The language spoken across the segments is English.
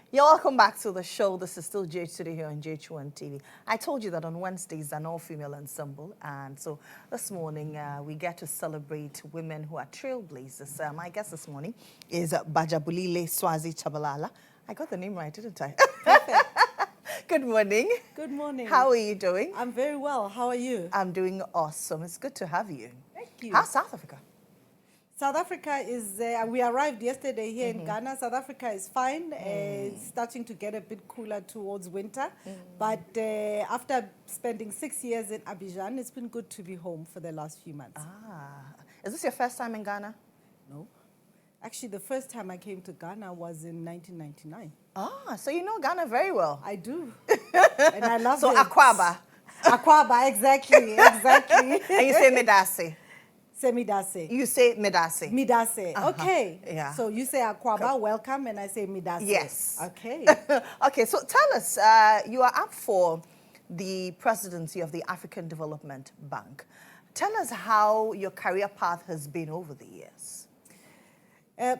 You're welcome back to the show. This is still GH Studio here on GHOne TV. I told you that on Wednesdays, an all-female ensemble. And so this morning, we get to celebrate women who are trailblazers. My guest this morning is Bajabulile Swazi Tshabalala. I got the name right, didn't I? Perfect. Good morning. Good morning. How are you doing? I'm very well. How are you? I'm doing awesome. It's good to have you. Thank you. How's South Africa? South Africa is, we arrived yesterday here in Ghana. South Africa is fine. It's starting to get a bit cooler towards winter. But after spending 6 years in Abidjan, it's been good to be home for the last few months. Is this your first time in Ghana? No. Actually, the first time I came to Ghana was in 1999. So you know Ghana very well. I do. And I love it. So Akwaba. Akwaba, exactly, exactly. And you say Medase. Say Midase. You say Medase. Midase. Okay. Yeah. So you say Akwaba, welcome, and I say Midase. Yes. Okay. Okay, so tell us, you are up for the presidency of the African Development Bank. Tell us how your career path has been over the years.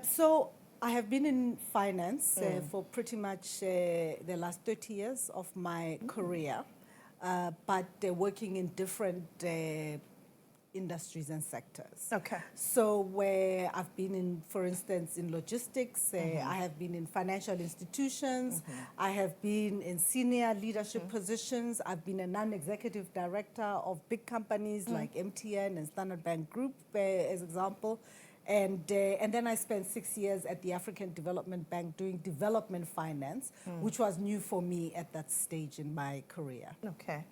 So I have been in finance for pretty much the last 30 years of my career, but working in different industries and sectors. Okay. So where I've been in, for instance, in logistics, I have been in financial institutions, I have been in senior leadership positions, I've been a non-executive director of big companies like MTN and Standard Bank Group, as example. And then I spent 6 years at the African Development Bank doing development finance, which was new for me at that stage in my career. Okay.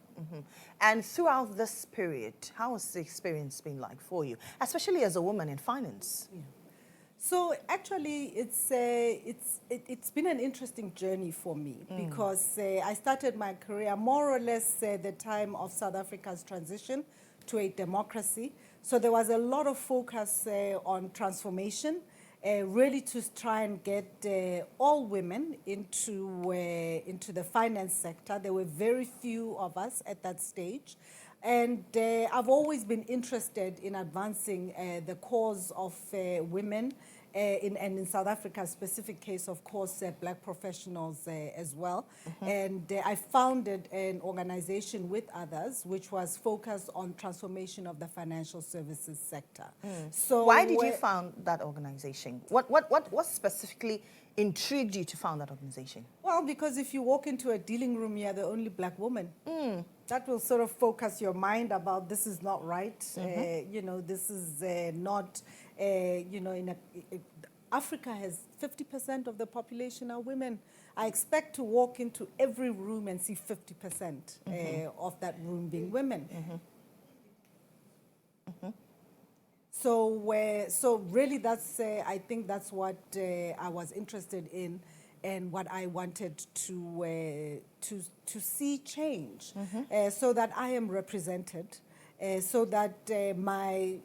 And throughout this period, how has the experience been like for you, especially as a woman in finance? Yeah. So actually, it's been an interesting journey for me because I started my career more or less the time of South Africa's transition to a democracy. So there was a lot of focus on transformation, really to try and get all women into the finance sector. There were very few of us at that stage. And I've always been interested in advancing the cause of women, and in South Africa's specific case, of course, black professionals as well. And I founded an organization with others, which was focused on transformation of the financial services sector. So why did you found that organization? What specifically intrigued you to found that organization? Well, because if you walk into a dealing room, you're the only black woman. That will sort of focus your mind about this is not right. You know, this is not, you know, Africa has 50% of the population are women. I expect to walk into every room and see 50% of that room being women. So really that's, I think that's what I was interested in and what I wanted to see change, so that I am represented, so that my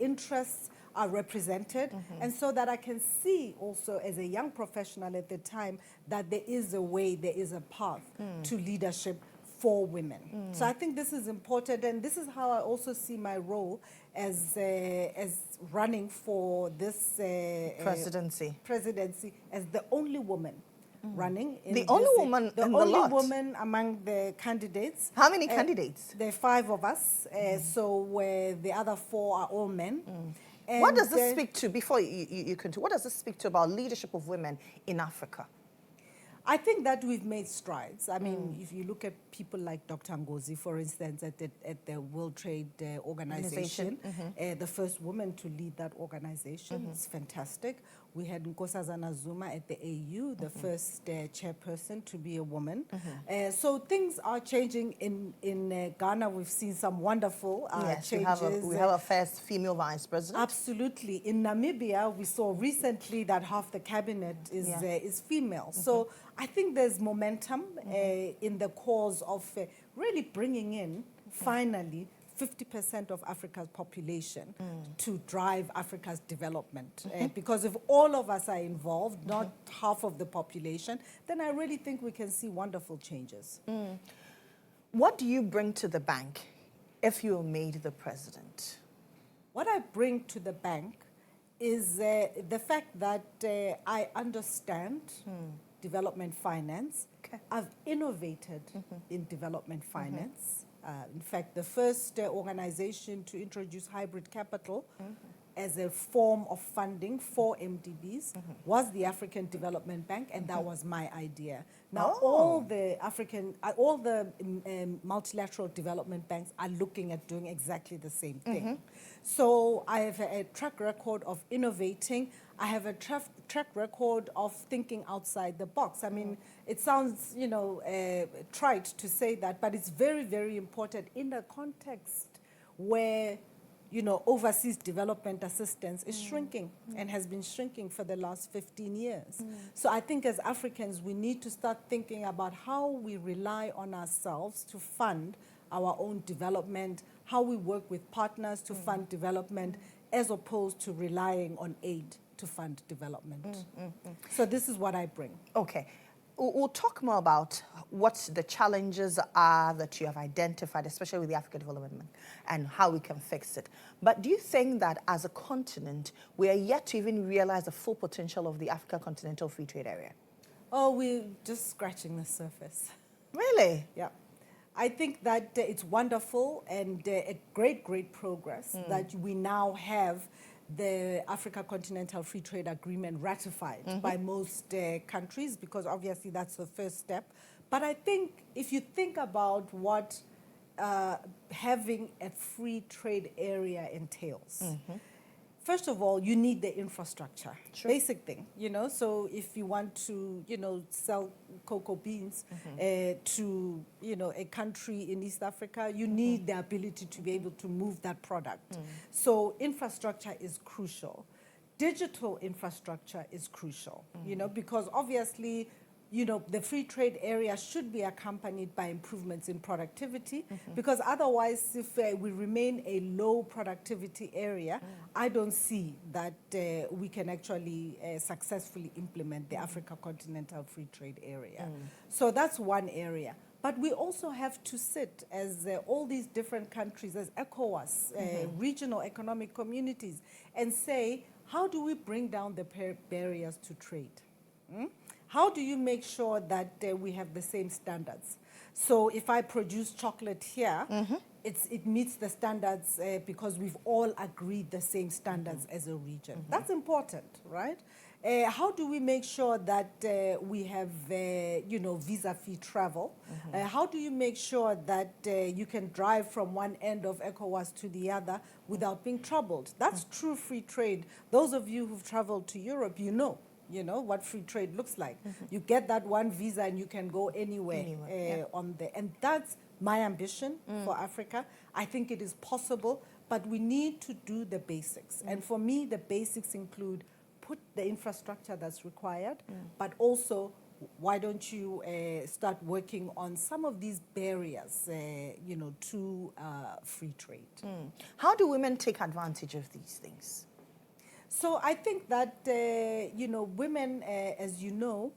interests are represented, and so that I can see also as a young professional at the time that there is a way, there is a path to leadership for women. So I think this is important, and this is how I also see my role as running for this presidency as the only woman running. The only woman in the lot? The only woman among the candidates. How many candidates? There are 5 of us, so the other 4 are all men. And what does this speak to, before you continue, what does this speak to about leadership of women in Africa? I think that we've made strides. I mean, if you look at people like Dr. Ngozi, for instance, at the World Trade Organization, the first woman to lead that organization, it's fantastic. We had Nkosazana Zuma at the AU, the first chairperson to be a woman. So things are changing in Ghana. We've seen some wonderful changes. We have a first female vice president. Absolutely. In Namibia, we saw recently that half the cabinet is female. So I think there's momentum in the cause of really bringing in, finally, 50% of Africa's population to drive Africa's development. Because if all of us are involved, not half of the population, then I really think we can see wonderful changes. What do you bring to the bank if you are made the president? What I bring to the bank is the fact that I understand development finance. Okay. I've innovated in development finance. In fact, the first organization to introduce hybrid capital as a form of funding for MDBs was the African Development Bank, and that was my idea. Now, all the multilateral development banks are looking at doing exactly the same thing. So I have a track record of innovating. I have a track record of thinking outside the box. I mean, it sounds, you know, trite to say that, but it's very, very important in a context where, you know, overseas development assistance is shrinking and has been shrinking for the last 15 years. So I think as Africans, we need to start thinking about how we rely on ourselves to fund our own development, how we work with partners to fund development, as opposed to relying on aid to fund development. So this is what I bring. Okay. We'll talk more about what the challenges are that you have identified, especially with the African Development Bank, and how we can fix it. But do you think that as a continent, we are yet to even realize the full potential of the Africa Continental Free Trade Area? Oh, we're just scratching the surface. Really? Yeah. I think that it's wonderful and a great, great progress that we now have the Africa Continental Free Trade Agreement ratified by most countries, because obviously that's the first step. But I think if you think about what having a free trade area entails, first of all, you need the infrastructure, basic thing, you know. So if you want to, you know, sell cocoa beans to, you know, a country in East Africa, you need the ability to be able to move that product. So infrastructure is crucial. Digital infrastructure is crucial, you know, because obviously, you know, the free trade area should be accompanied by improvements in productivity, because otherwise, if we remain a low productivity area, I don't see that we can actually successfully implement the Africa Continental Free Trade Area. So that's one area. But we also have to sit as all these different countries, as ECOWAS, regional economic communities, and say, how do we bring down the barriers to trade? How do you make sure that we have the same standards? So if I produce chocolate here, it meets the standards because we've all agreed the same standards as a region. That's important, right? How do we make sure that we have, you know, visa-free travel? How do you make sure that you can drive from one end of ECOWAS to the other without being troubled? That's true free trade. Those of you who've traveled to Europe, you know what free trade looks like. You get that one visa and you can go anywhere on there. And that's my ambition for Africa. I think it is possible, but we need to do the basics. And for me, the basics include put the infrastructure that's required, but also why don't you start working on some of these barriers, you know, to free trade. How do women take advantage of these things? So I think that, you know, women, as you know,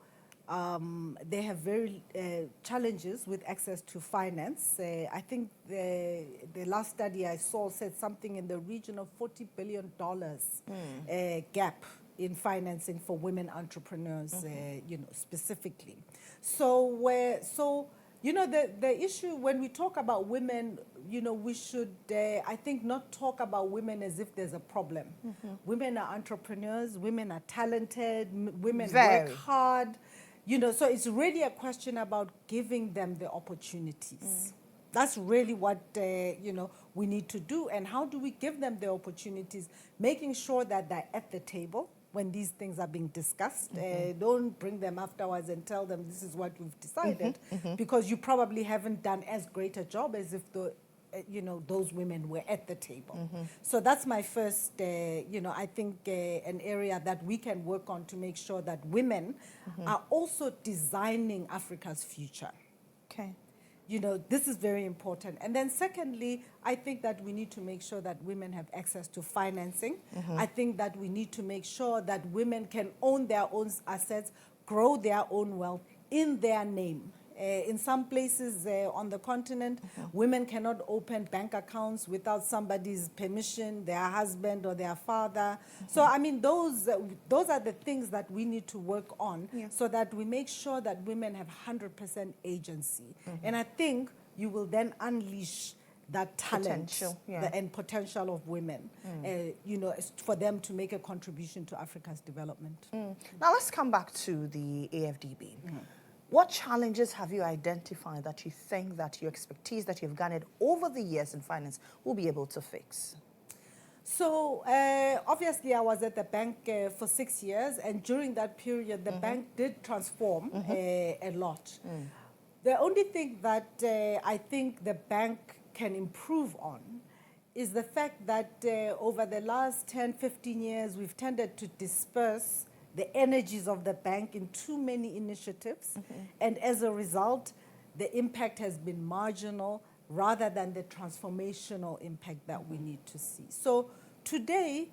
they have very challenges with access to finance. I think the last study I saw said something in the region of $40 billion gap in financing for women entrepreneurs, you know, specifically. So, you know, the issue when we talk about women, you know, we should, I think, not talk about women as if there's a problem. Women are entrepreneurs, women are talented, women work hard, you know, so it's really a question about giving them the opportunities. That's really what, you know, we need to do. And how do we give them the opportunities? Making sure that they're at the table when these things are being discussed. Don't bring them afterwards and tell them this is what we've decided, because you probably haven't done as great a job as if the, you know, those women were at the table. So that's my first, you know, I think an area that we can work on to make sure that women are also designing Africa's future. Okay. You know, this is very important. And then secondly, I think that we need to make sure that women have access to financing. I think that we need to make sure that women can own their own assets, grow their own wealth in their name. In some places on the continent, women cannot open bank accounts without somebody's permission, their husband or their father. So, I mean, those are the things that we need to work on so that we make sure that women have 100% agency. And I think you will then unleash that talent and potential of women, you know, for them to make a contribution to Africa's development. Now let's come back to the AFDB. What challenges have you identified that you think that your expertise that you've garnered over the years in finance will be able to fix? So obviously I was at the bank for 6 years, and during that period the bank did transform a lot. The only thing that I think the bank can improve on is the fact that over the last 10, 15 years, we've tended to disperse the energies of the bank in too many initiatives. And as a result, the impact has been marginal rather than the transformational impact that we need to see. So today,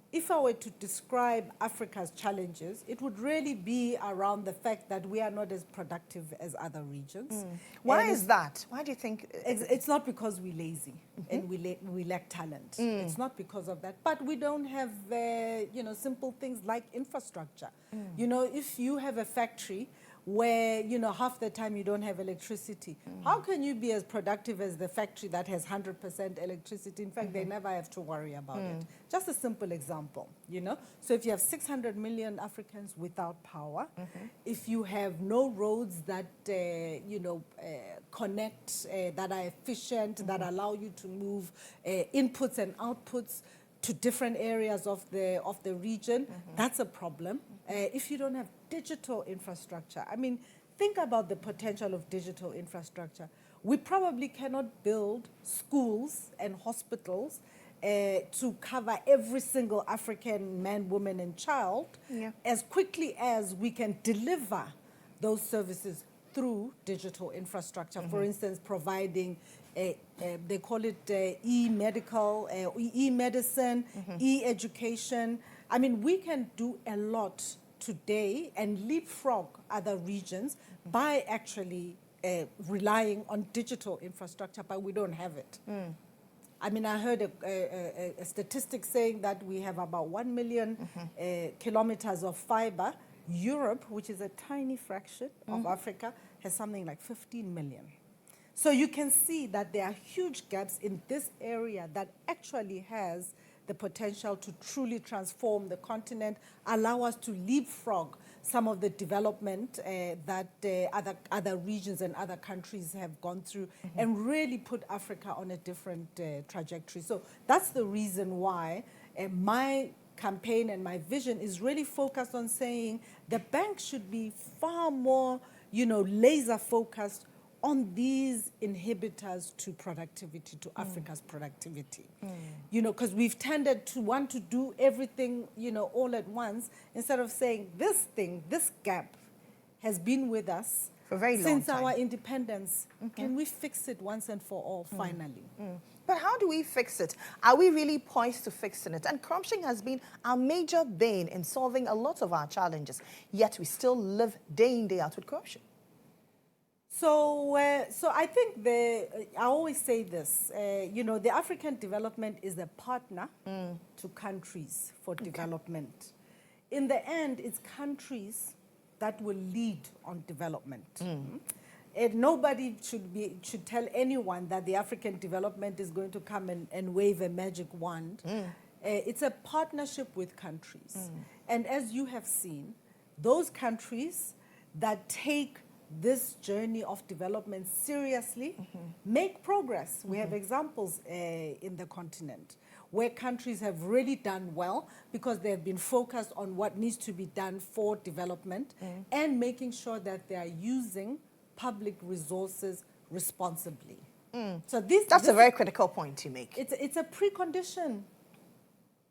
if I were to describe Africa's challenges, it would really be around the fact that we are not as productive as other regions. Why is that? Why do you think? It's not because we're lazy and we lack talent. It's not because of that. But we don't have, you know, simple things like infrastructure. You know, if you have a factory where, you know, half the time you don't have electricity, how can you be as productive as the factory that has 100% electricity? In fact, they never have to worry about it. Just a simple example, you know. So if you have 600 million Africans without power, if you have no roads that, you know, connect, that are efficient, that allow you to move inputs and outputs to different areas of the region, that's a problem. If you don't have digital infrastructure, I mean, think about the potential of digital infrastructure. We probably cannot build schools and hospitals to cover every single African man, woman, and child as quickly as we can deliver those services through digital infrastructure. For instance, providing they call it e-medical, e-medicine, e-education. I mean, we can do a lot today and leapfrog other regions by actually relying on digital infrastructure, but we don't have it. I mean, I heard a statistic saying that we have about 1 million kilometers of fiber. Europe, which is a tiny fraction of Africa, has something like 15 million. So you can see that there are huge gaps in this area that actually has the potential to truly transform the continent, allow us to leapfrog some of the development that other regions and other countries have gone through, and really put Africa on a different trajectory. So that's the reason why my campaign and my vision is really focused on saying the bank should be far more, you know, laser focused on these inhibitors to productivity, to Africa's productivity. You know, because we've tended to want to do everything, you know, all at once, instead of saying this thing, this gap has been with us for a very long since time. our independence. Can we fix it once and for all, finally? But how do we fix it? Are we really poised to fixing it? And corruption has been our major bane in solving a lot of our challenges, yet we still live day in, day out with corruption. So I think I always say this, you know, the African development is a partner to countries for development. In the end, it's countries that will lead on development. And nobody should tell anyone that the African development is going to come and wave a magic wand. It's a partnership with countries. And as you have seen, those countries that take this journey of development seriously make progress. We have examples in the continent where countries have really done well because they have been focused on what needs to be done for development and making sure that they are using public resources responsibly. So that's a very critical point to make. It's a precondition.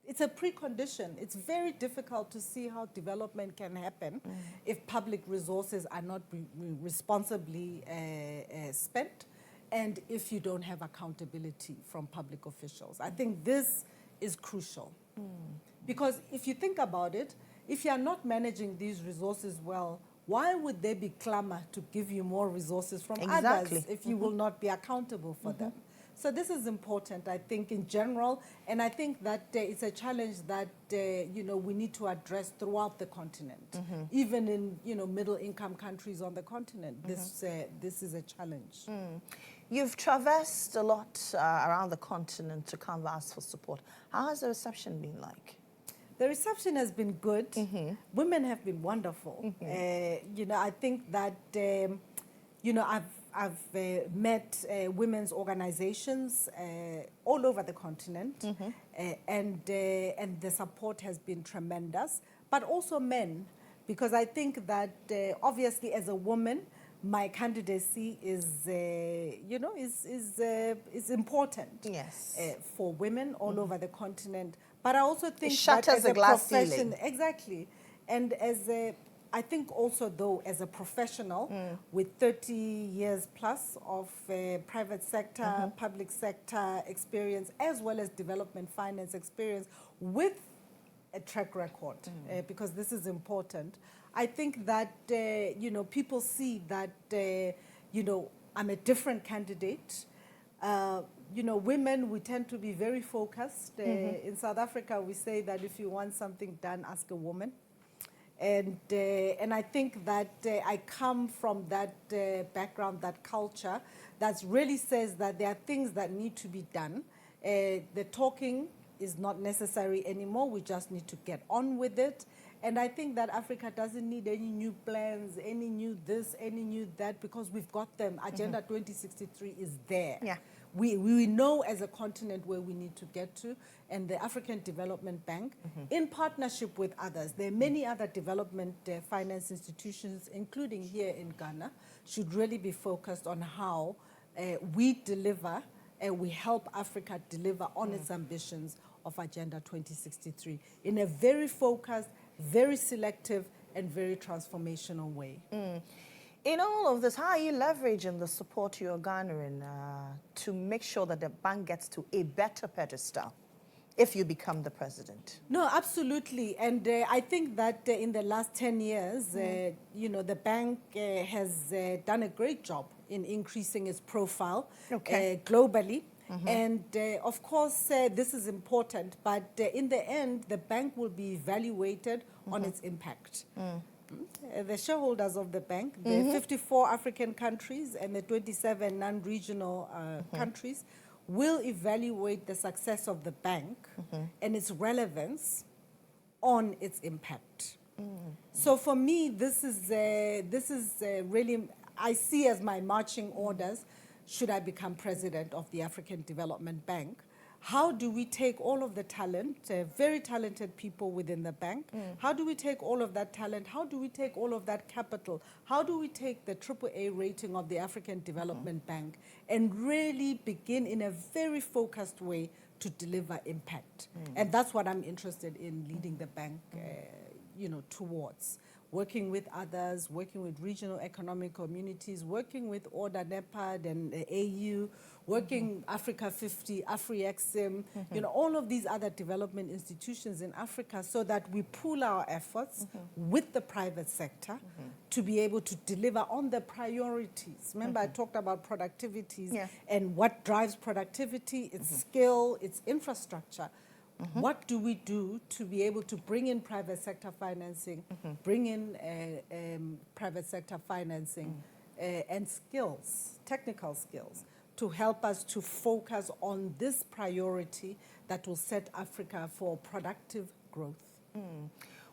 It's a precondition. It's very difficult to see how development can happen if public resources are not responsibly spent, and if you don't have accountability from public officials. I think this is crucial. Because if you think about it, if you are not managing these resources well, why would there be clamor to give you more resources from Exactly. others if you will not be accountable for them? So this is important, I think, in general, and I think that it's a challenge that we need to address throughout the continent, even in middle-income countries on the continent. This is a challenge. You've traversed a lot around the continent to canvass for support. How has the reception been like? The reception has been good. Women have been wonderful. I think that I've met women's organizations all over the continent, and the support has been tremendous. But also men, because I think that obviously as a woman, my candidacy is important. Yes. For women all over the continent. But I also think It shatters the glass ceiling. Exactly, and I think also, though, as a professional with 30 years plus of private sector, public sector experience, as well as development finance experience with a track record, because this is important, I think that, people see that, I'm a different candidate. Women, we tend to be very focused. In South Africa, we say that if you want something done, ask a woman. And I think that I come from that background, that culture, that really says that there are things that need to be done. The talking is not necessary anymore. We just need to get on with it. And I think that Africa doesn't need any new plans, any new this, any new that, because we've got them. Agenda 2063 is there. Yeah. We know as a continent where we need to get to, and the African Development Bank, in partnership with others, there are many other development finance institutions, including here in Ghana, should really be focused on how we deliver and we help Africa deliver on its ambitions of Agenda 2063 in a very focused, very selective, and very transformational way. In all of this, how are you leveraging the support you're garnering to make sure that the bank gets to a better pedestal if you become the president? No, absolutely. And I think that in the last 10 years, the bank has done a great job in increasing its profile globally. And of course, this is important, but in the end, the bank will be evaluated on its impact. The shareholders of the bank, the 54 African countries and the 27 non-regional countries, will evaluate the success of the bank and its relevance on its impact. So for me, this is really, I see as my marching orders, should I become president of the African Development Bank. How do we take all of the talent, very talented people within the bank, how do we take all of that talent, how do we take all of that capital, how do we take the AAA rating of the African Development Bank and really begin in a very focused way to deliver impact? And that's what I'm interested in leading the bank towards. Working with others, working with regional economic communities, working with ORDA, NEPAD, and AU, working Africa 50, AfriExim, all of these other development institutions in Africa, so that we pool our efforts with the private sector to be able to deliver on the priorities. Remember, I talked about productivities and what drives productivity, its skill, its infrastructure. What do we do to be able to bring in private sector financing, bring in private sector financing and skills, technical skills, to help us to focus on this priority that will set Africa for productive growth.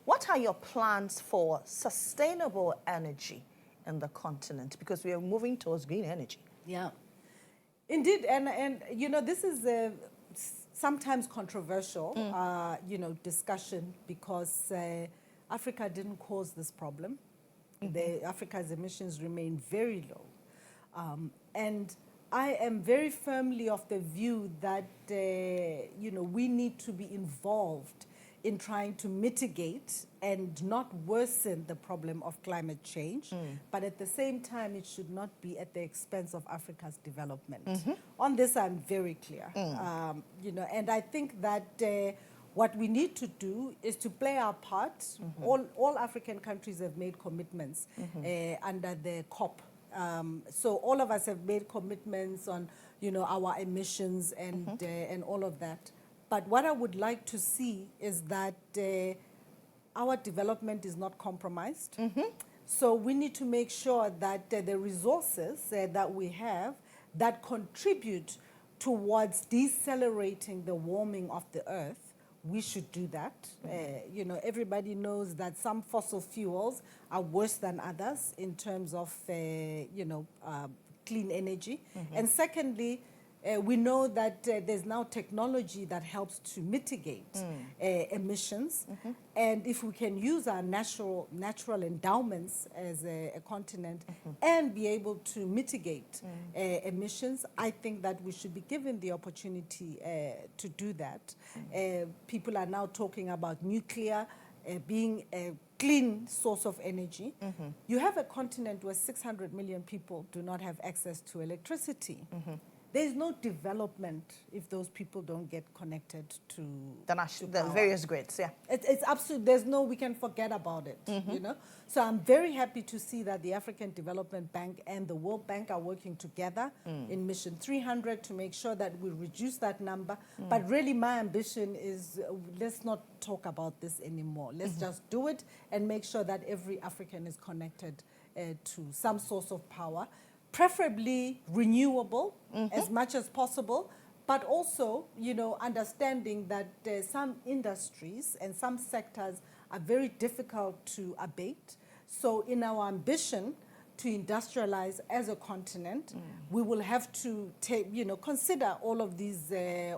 What are your plans for sustainable energy in the continent? Because we are moving towards green energy. Yeah, indeed, and this is sometimes controversial, discussion, because Africa didn't cause this problem. Africa's emissions remain very low. And I am very firmly of the view that, we need to be involved in trying to mitigate and not worsen the problem of climate change. But at the same time, it should not be at the expense of Africa's development. On this, I'm very clear. And I think that What we need to do is to play our part. All African countries have made commitments under the COP. So all of us have made commitments on, our emissions and all of that. But what I would like to see is that our development is not compromised. So we need to make sure that the resources that we have that contribute towards decelerating the warming of the earth, we should do that. Everybody knows that some fossil fuels are worse than others in terms of, clean energy. And secondly, we know that there's now technology that helps to mitigate emissions. And if we can use our natural endowments as a continent and be able to mitigate emissions, I think that we should be given the opportunity to do that. People are now talking about nuclear being a clean source of energy. You have a continent where 600 million people do not have access to electricity. There is no development if those people don't get connected to the various grids. Yeah, it's absolute. We can forget about it. So I'm very happy to see that the African Development Bank and the World Bank are working together in Mission 300 to make sure that we reduce that number. But really, my ambition is let's not talk about this anymore. Let's just do it and make sure that every African is connected to some source of power. Preferably renewable as much as possible, but also, understanding that some industries and some sectors are very difficult to abate. So in our ambition to industrialize as a continent, we will have to consider all of these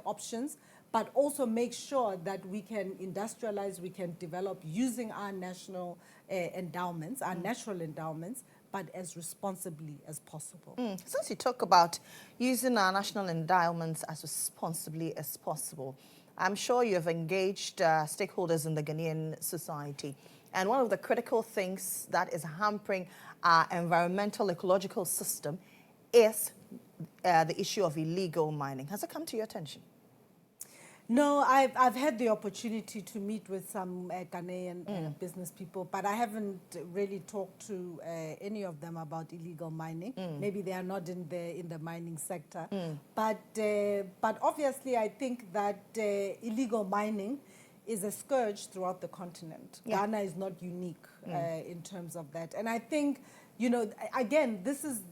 options, but also make sure that we can industrialize, we can develop using our national endowments, our natural endowments, but as responsibly as possible. Since you talk about using our national endowments as responsibly as possible, I'm sure you have engaged stakeholders in the Ghanaian society. And one of the critical things that is hampering our environmental ecological system is the issue of illegal mining. Has it come to your attention? No, I've had the opportunity to meet with some Ghanaian business people, but I haven't really talked to any of them about illegal mining. Maybe they are not in the mining sector. But obviously, I think that illegal mining is a scourge throughout the continent. Ghana is not unique in terms of that. And I think, again, this is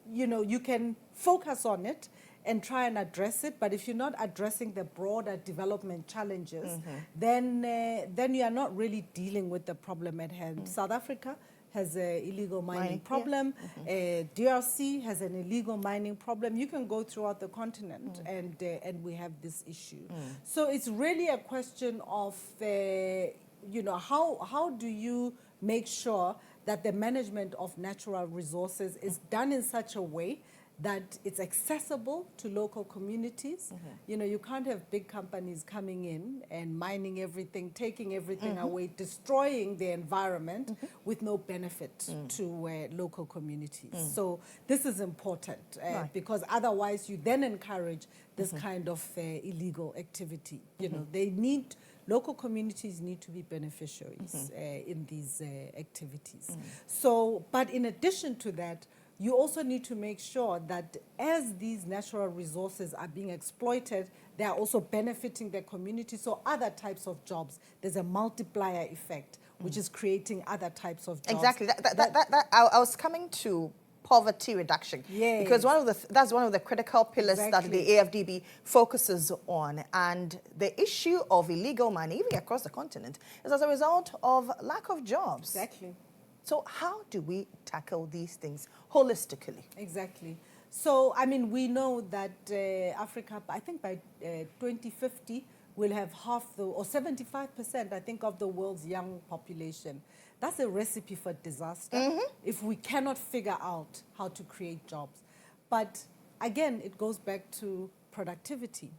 you can focus on it and try and address it, but if you're not addressing the broader development challenges, then you are not really dealing with the problem at hand. South Africa has an illegal mining problem. DRC has an illegal mining problem. You can go throughout the continent and we have this issue. So it's really a question of, how do you make sure that the management of natural resources is done in such a way that it's accessible to local communities. You can't have big companies coming in and mining everything, taking everything away, destroying the environment with no benefit to local communities. So this is important because otherwise you then encourage this kind of illegal activity. Local communities need to be beneficiaries in these activities. So, but in addition to that, you also need to make sure that as these natural resources are being exploited, they are also benefiting the community. So other types of jobs, there's a multiplier effect, which is creating other types of jobs. Exactly. I was coming to poverty reduction. Yes. Because that's one of the critical pillars that the AFDB focuses on. And the issue of illegal mining, even across the continent, is as a result of lack of jobs. Exactly. So how do we tackle these things holistically? Exactly. So, we know that Africa, I think by 2050, will have half or 75%, I think, of the world's young population. That's a recipe for disaster if we cannot figure out how to create jobs. But again, it goes back to productivity.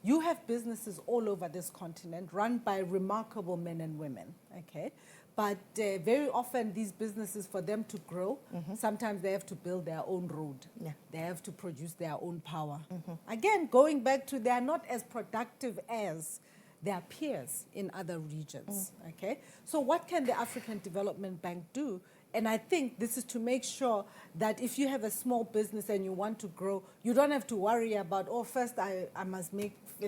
You have businesses all over this continent run by remarkable men and women, okay? But very often these businesses, for them to grow, sometimes they have to build their own road. They have to produce their own power. Again, going back to, they are not as productive as their peers in other regions, okay? So what can the African Development Bank do? And I think this is to make sure that if you have a small business and you want to grow, you don't have to worry about, oh, first I must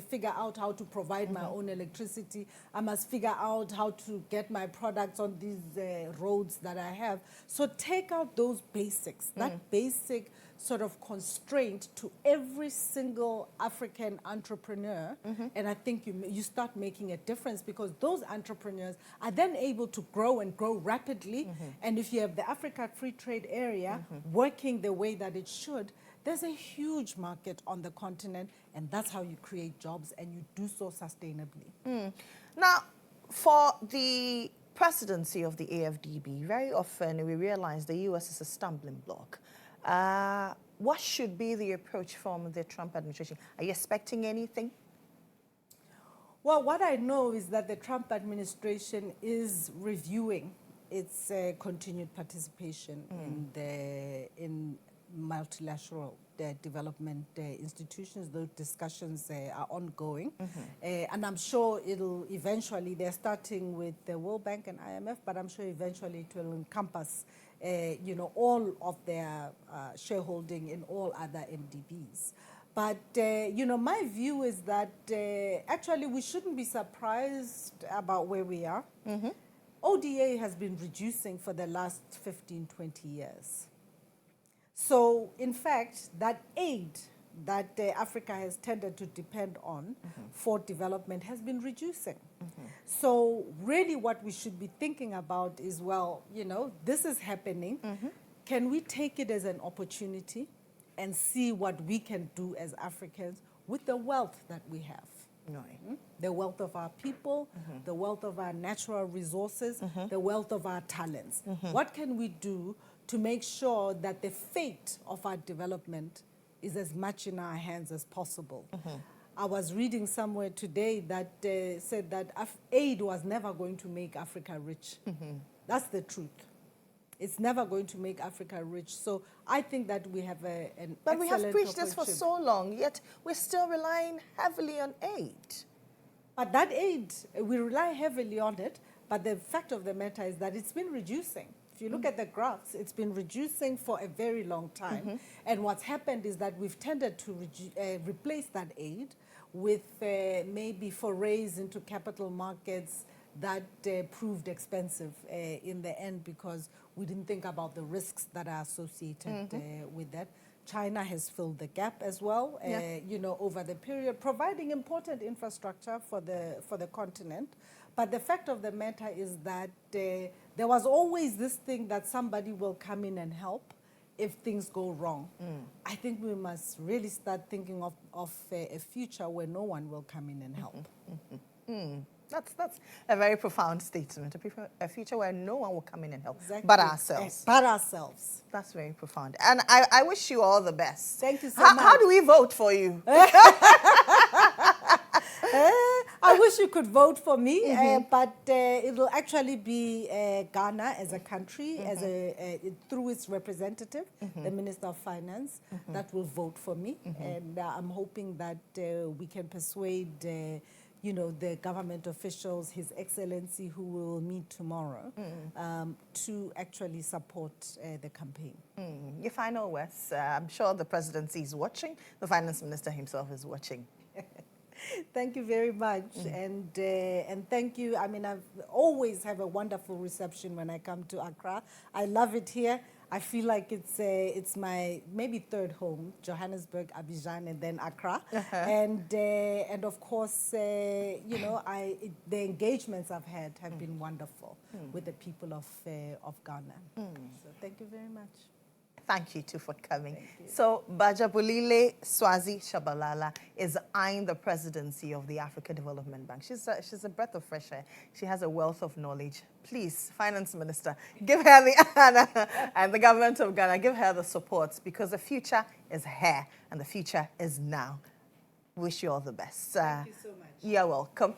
figure out how to provide my own electricity. I must figure out how to get my products on these roads that I have. So take out those basics, that basic sort of constraint to every single African entrepreneur, and I think you start making a difference, because those entrepreneurs are then able to grow and grow rapidly. And if you have the Africa Free Trade Area working the way that it should, there's a huge market on the continent, and that's how you create jobs, and you do so sustainably. Now, for the presidency of the AFDB, very often we realize the U.S. is a stumbling block. What should be the approach from the Trump administration? Are you expecting anything? Well, what I know is that the Trump administration is reviewing its continued participation in multilateral development institutions. Those discussions are ongoing. And I'm sure it'll eventually, they're starting with the World Bank and IMF, but I'm sure eventually it will encompass all of their shareholding in all other MDBs. But, my view is that actually we shouldn't be surprised about where we are. ODA has been reducing for the last 15, 20 years. So, in fact, that aid that Africa has tended to depend on for development has been reducing. So really what we should be thinking about is, well, this is happening. Can we take it as an opportunity and see what we can do as Africans with the wealth that we have? The wealth of our people, the wealth of our natural resources, the wealth of our talents. What can we do to make sure that the fate of our development is as much in our hands as possible? I was reading somewhere today that said that aid was never going to make Africa rich. That's the truth. It's never going to make Africa rich. So I think that we have an But we have preached this for so long, yet we're still relying heavily on aid. But that aid, we rely heavily on it, but the fact of the matter is that it's been reducing. If you look at the graphs, it's been reducing for a very long time. And what's happened is that we've tended to replace that aid with maybe forays into capital markets that proved expensive in the end, because we didn't think about the risks that are associated with that. China has filled the gap as well, over the period, providing important infrastructure for the continent. But the fact of the matter is that there was always this thing that somebody will come in and help if things go wrong. I think we must really start thinking of a future where no one will come in and help. That's a very profound statement. A future where no one will come in and help, Exactly. but ourselves. But ourselves. That's very profound. And I wish you all the best. Thank you so much. How do we vote for you? I wish you could vote for me, but it will actually be Ghana as a country, through its representative, the Minister of Finance, that will vote for me. And I'm hoping that we can persuade the government officials, His Excellency, who will meet tomorrow, to actually support the campaign. Your final words. I'm sure the presidency is watching. The finance minister himself is watching. Thank you very much, and thank you. I mean, I've always have a wonderful reception when I come to Accra. I love it here. I feel like it's my maybe third home: Johannesburg, Abidjan, and then Accra. And of course, the engagements I've had have been wonderful with the people of Ghana. So thank you very much. Thank you, too, for coming. So, Bajabulile Swazi Tshabalala is eyeing the presidency of the Africa Development Bank. She's a breath of fresh air. She has a wealth of knowledge. Please, Finance Minister, give her the honor, and the government of Ghana, give her the support, because the future is here and the future is now. Wish you all the best. Thank you so much. You're welcome.